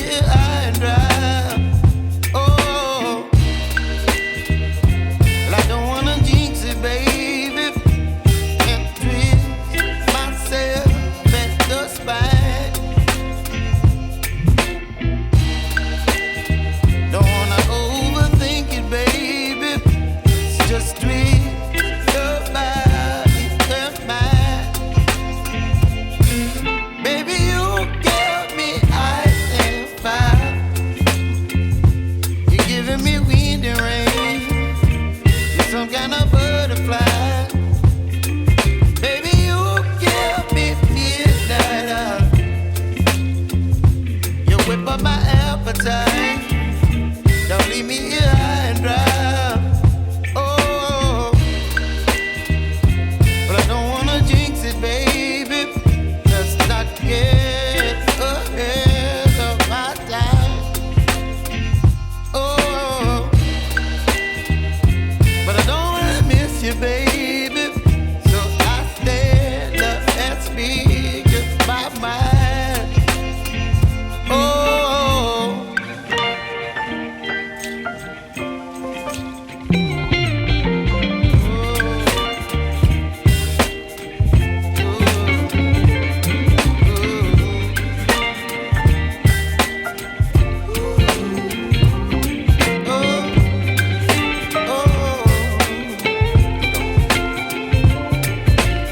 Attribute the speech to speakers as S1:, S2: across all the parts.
S1: here high and dry. Oh, well, I don't wanna jinx it, baby, and twist myself at the spine. Don't wanna overthink it, baby. It's just twist your body and mine. Baby, you give me ice and fire. You're giving me wind and rain. You're some kind of butterfly. Baby, you give me midnight oil. You whip up my appetite. Don't leave me here high and dry. Oh, but I don't wanna jinx it, baby. Let's not get ahead of my time. Oh, but I don't wanna miss you, baby. So I stand up and speak my mind. Oh.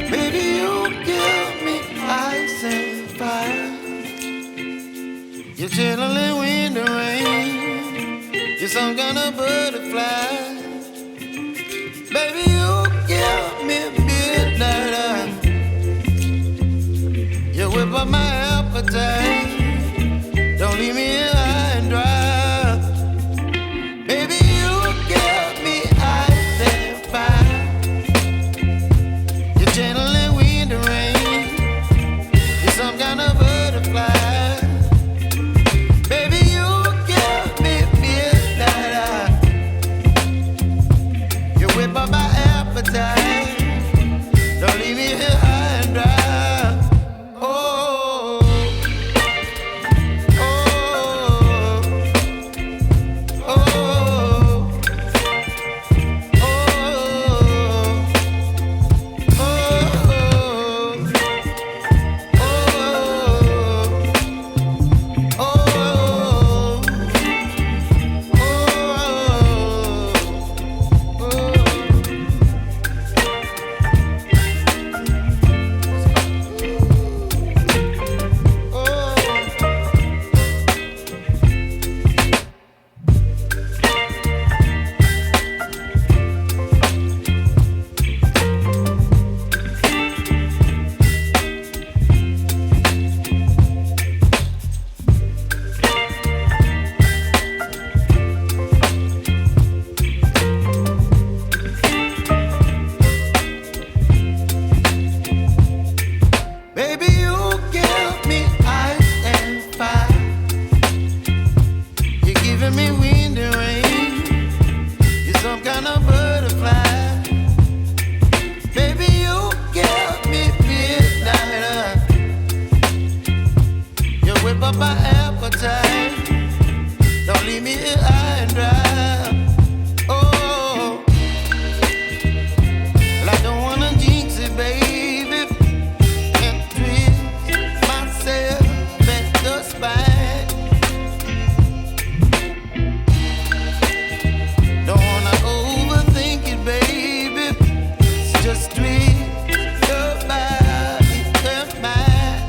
S1: Baby, you give me ice and fire. You're channeling wind and rain. You're some kind of butterfly. Baby, you give me midnight oil. You whip up my appetite. Don't leave me here high and dry. Baby, you give me ice and fire. You're channeling wind and rain. You're some kind of butterfly. Baby, you give me midnight oil. You whip up my appetite. Don't leave me here high and dry. Oh, oh, oh, oh, baby, you give me ice and fire. You're giving me wind and rain. You're some kind of butterfly. Baby, you give me midnight oil. You whip up my appetite. Don't leave me here high and dry. Oh, well, I don't wanna jinx it, baby, and twist myself at the spine. Don't wanna overthink it, baby. It's just twist your body and mine.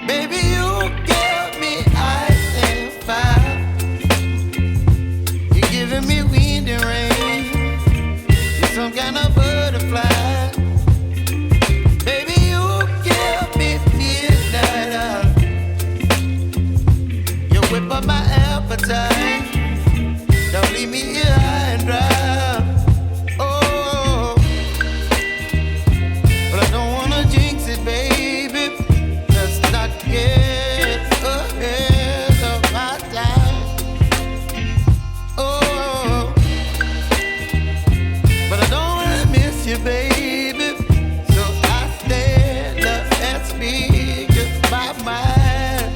S1: Baby, you give me ice and fire. You're giving me wind and rain. You're some kind of butterfly. Baby, you give me midnight oil. You whip up my appetite. Don't leave me here high and dry. Oh, but I don't wanna jinx it, baby. Let's not get ahead of my time. Oh, but I don't wanna miss you, baby. So I stand up and speak my mind.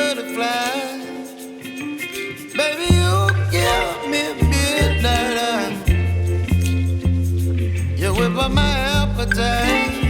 S1: butterfly. Baby, you give me midnight. You whip up my appetite.